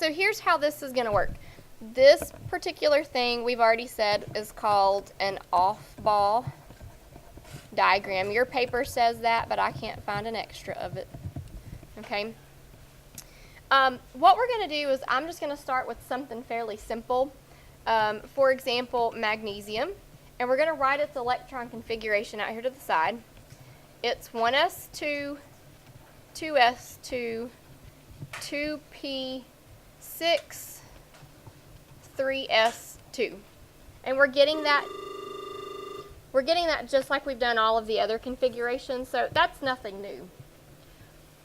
so here's how this is going to work. This particular thing we've already said is called an aufbau diagram. Your paper says that, but I can't find an extra of it. Okay. What we're going to do is I'm just going to start with something fairly simple. For example, magnesium. And we're going to write its electron configuration out here to the side. It's 1s2, 2s2, 2p6, 3s2. And we're getting that just like we've done all of the other configurations, so that's nothing new.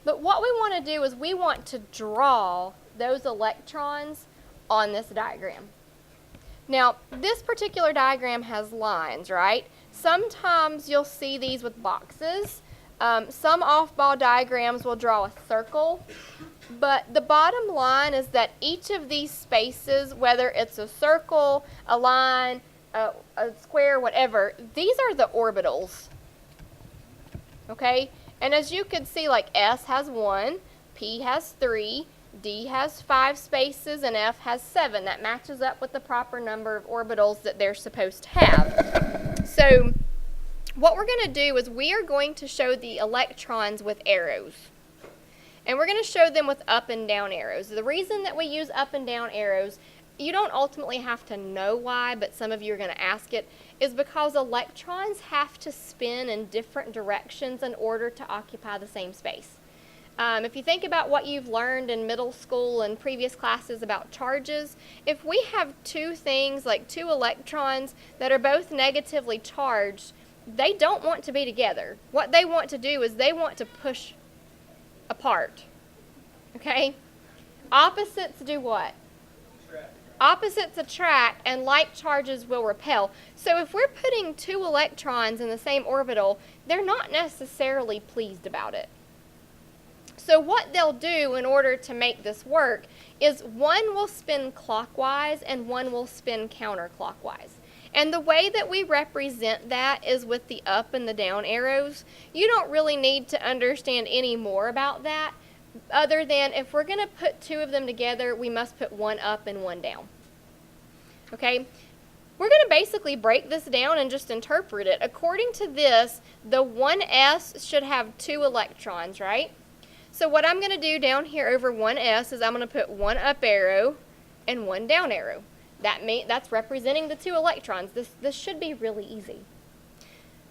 But what we want to do is we want to draw those electrons on this diagram. Now, this particular diagram has lines, right? Sometimes you'll see these with boxes. Some aufbau diagrams will draw a circle. But the bottom line is that each of these spaces, whether it's a circle, a line, a square, whatever, these are the orbitals. Okay? And as you can see, like S has 1, P has 3, D has 5 spaces, and F has 7. That matches up with the proper number of orbitals that they're supposed to have. So what we're going to do is we are going to show the electrons with arrows. And we're going to show them with up and down arrows. The reason that we use up and down arrows, you don't ultimately have to know why, but some of you are going to ask it, is because electrons have to spin in different directions in order to occupy the same space. If you think about what you've learned in middle school and previous classes about charges, if we have two things, like two electrons that are both negatively charged, they don't want to be together. What they want to do is they want to push apart. Okay? Opposites do what? Opposites attract, and like charges will repel. So if we're putting two electrons in the same orbital, they're not necessarily pleased about it. So what they'll do in order to make this work is one will spin clockwise and one will spin counterclockwise. And the way that we represent that is with the up and the down arrows. You don't really need to understand any more about that, other than if we're going to put two of them together, we must put one up and one down. Okay? We're going to basically break this down and just interpret it. According to this, the 1s should have 2 electrons, right? So what I'm going to do down here over 1s is I'm going to put one up arrow and one down arrow. That's representing the 2 electrons. This should be really easy.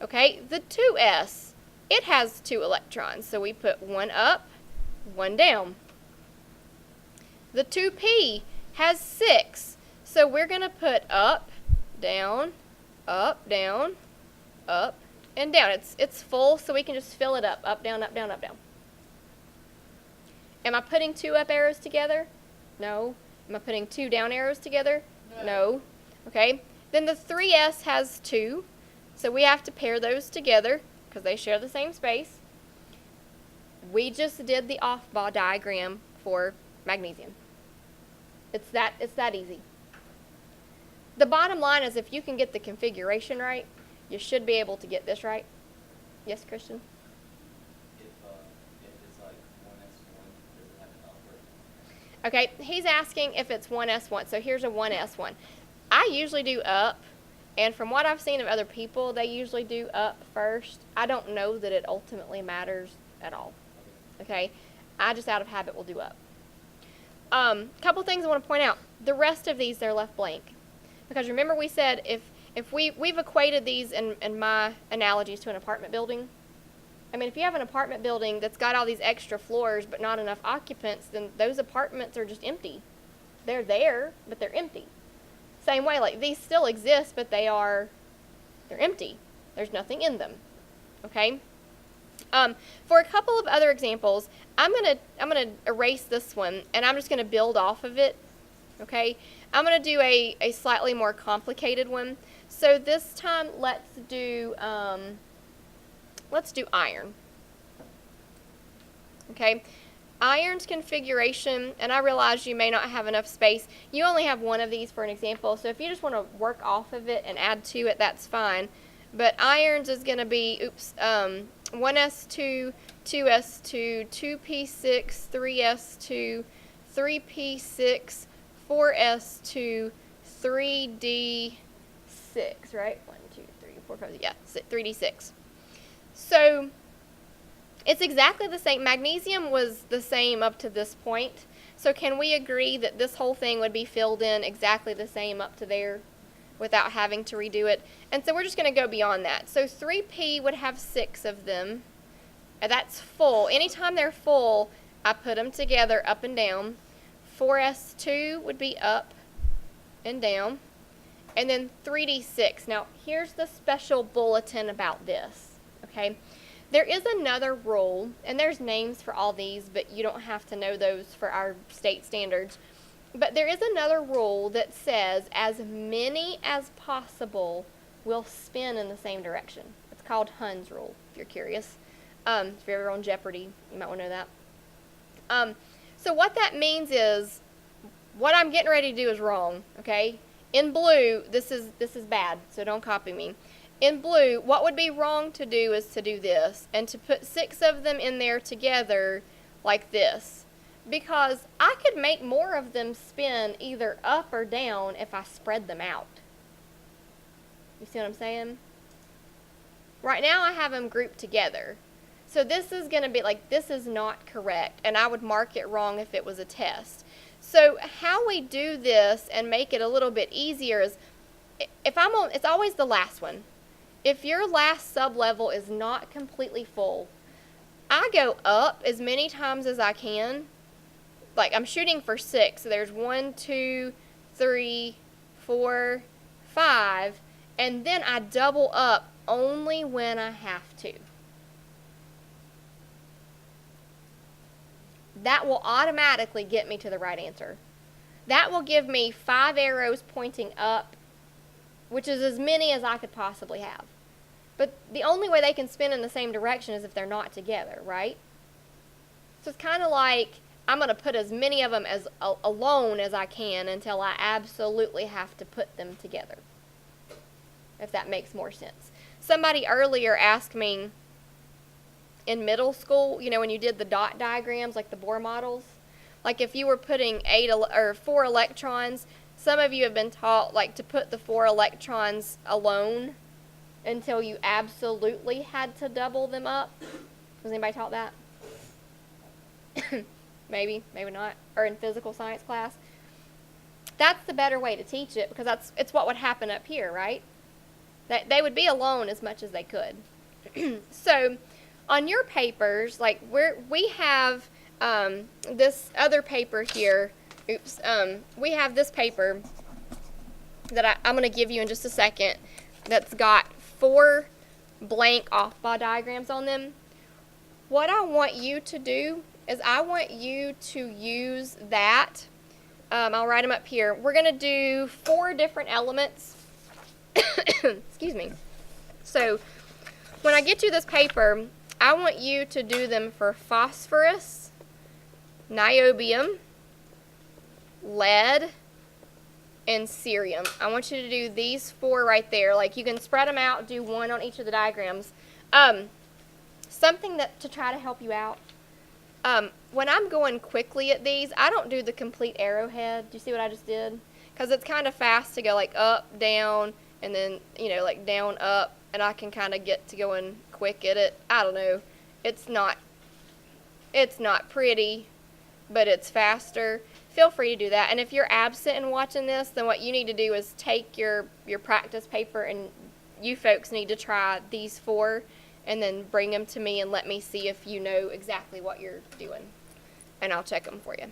Okay, the 2s, it has 2 electrons, so we put one up, one down. The 2p has 6, so we're going to put up, down, up, and down. It's full, so we can just fill it up, down, up, down, up, down. Am I putting 2 up arrows together? No. Am I putting 2 down arrows together? No. Okay. Then the 3s has 2, so we have to pair those together because they share the same space. We just did the aufbau diagram for magnesium. It's that easy. The bottom line is if you can get the configuration right, you should be able to get this right. Yes, Christian? If it's like 1s1, does it have an upward? Okay, he's asking if it's 1s1. So here's a 1s1. I usually do up, and from what I've seen of other people, they usually do up first. I don't know that it ultimately matters at all. Okay, I just out of habit will do up. Couple things I want to point out. The rest of these, they're left blank. Because remember we said if we've equated these in my analogies to an apartment building. I mean, if you have an apartment building that's got all these extra floors but not enough occupants, then those apartments are just empty. They're there, but they're empty. Same way, like these still exist, but they're empty. There's nothing in them. Okay? For a couple of other examples, I'm gonna erase this one, and I'm just gonna build off of it. Okay? I'm gonna do a slightly more complicated one. So this time, let's do iron. Okay? Iron's configuration, and I realize you may not have enough space. You only have one of these for an example, so if you just want to work off of it and add to it, that's fine. But iron's is going to be, 1s2, 2s2, 2p6, 3s2, 3p6, 4s2, 3d6, right? 1, 2, 3, 4, 5, yeah, 3d6. So it's exactly the same. Magnesium was the same up to this point. So can we agree that this whole thing would be filled in exactly the same up to there without having to redo it? And so we're just going to go beyond that. So 3p would have 6 of them. And that's full. Anytime they're full, I put them together up and down. 4s2 would be up and down. And then 3d6. Now, here's the special bulletin about this, okay? There is another rule, and there's names for all these, but you don't have to know those for our state standards. But there is another rule that says as many as possible will spin in the same direction. It's called Hund's rule, if you're curious. If you're ever on Jeopardy, you might want to know that. So what that means is what I'm getting ready to do is wrong, okay? In blue, this is bad, so don't copy me. In blue, what would be wrong to do is to do this, and to put 6 of them in there together like this. Because I could make more of them spin either up or down if I spread them out. You see what I'm saying? Right now I have them grouped together. So this is going to be like, this is not correct, and I would mark it wrong if it was a test. So how we do this and make it a little bit easier is, if I'm on, it's always the last one. If your last sub-level is not completely full, I go up as many times as I can. Like, I'm shooting for 6. So there's 1, 2, 3, 4, 5. And then I double up only when I have to. That will automatically get me to the right answer. That will give me 5 arrows pointing up, which is as many as I could possibly have. But the only way they can spin in the same direction is if they're not together, right? So it's kind of like I'm going to put as many of them as alone as I can until I absolutely have to put them together, if that makes more sense. Somebody earlier asked me in middle school, you know, when you did the dot diagrams, like the Bohr models, like if you were putting 4 electrons, some of you have been taught like to put the 4 electrons alone until you absolutely had to double them up. Was anybody taught that? Maybe not. Or in physical science class. That's the better way to teach it, because it's what would happen up here, right? That they would be alone as much as they could. So on your papers, like we have this other paper here. Oops. We have this paper that I'm going to give you in just a second that's got 4 blank aufbau diagrams on them. What I want you to do is I want you to use that. I'll write them up here. We're going to do 4 different elements. Excuse me. So when I get you this paper, I want you to do them for phosphorus, niobium, lead, and cerium. I want you to do these 4 right there. Like, you can spread them out, do 1 on each of the diagrams. Something to try to help you out. When I'm going quickly at these, I don't do the complete arrowhead. Do you see what I just did? Because it's kind of fast to go like up, down, and then, you know, like down, up, and I can kind of get to going quick at it. I don't know. It's not pretty, but it's faster. Feel free to do that. And if you're absent and watching this, then what you need to do is take your practice paper, and you folks need to try these 4 and then bring them to me and let me see if you know exactly what you're doing. And I'll check them for you.